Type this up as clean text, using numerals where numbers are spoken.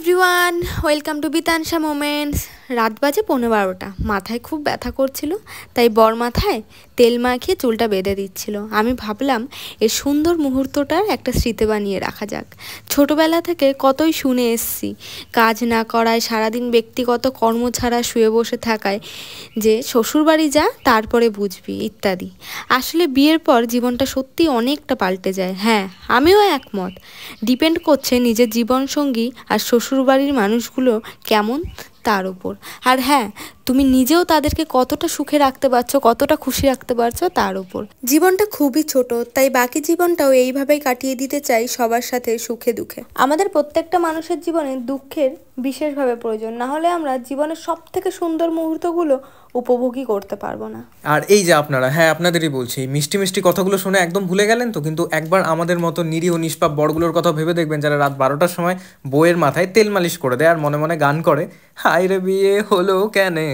Everyone, welcome to Bitansa moments. রাত বাজে 11:15। মাথায় খুব ব্যথা করছিল, তাই বর মাথায় তেল মাখিয়ে চুলটা বেঁধে দিচ্ছিল। আমি ভাবলাম এই সুন্দর মুহূর্তটার একটা স্মৃতি বানিয়ে রাখা যাক। ছোটবেলা থেকে কতই শুনে এসছি, কাজ না করায়, সারাদিন ব্যক্তিগত কর্ম ছাড়া শুয়ে বসে থাকায় যে শ্বশুরবাড়ি যা তারপরে বুঝবি ইত্যাদি। আসলে বিয়ের পর জীবনটা সত্যি অনেকটা পাল্টে যায়। হ্যাঁ, আমিও একমত। ডিপেন্ড করছে নিজের জীবনসঙ্গী আর শ্বশুরবাড়ির মানুষগুলো কেমন তার উপর। আর হ্যাঁ, তুমি নিজেও তাদেরকে কতটা সুখে রাখতে পারছো, কতটা খুশি রাখতে পারছো তার উপর। জীবনটা খুবই ছোট, তাই বাকি জীবনটাও এইভাবেই কাটিয়ে দিতে চাই সবার সাথে সুখে দুঃখে। আমাদের প্রত্যেকটা মানুষের জীবনে দুঃখের বিশেষভাবে প্রয়োজন, না হলে আমরা জীবনের সব থেকে সুন্দর মুহূর্তগুলো উপভোগই করতে পারবো না। আর এই যে আপনারা, হ্যাঁ আপনাদেরই বলছি, মিষ্টি মিষ্টি কথাগুলো শুনে একদম ভুলে গেলেন তো? কিন্তু একবার আমাদের মতো নিরীহ নিষ্পাপ বড়গুলোর কথা ভেবে দেখবেন, যারা রাত 12টার সময় বউয়ের মাথায় তেল মালিশ করে দেয় আর মনে মনে গান করে, হায় রে বিয়ে হলো কেনে,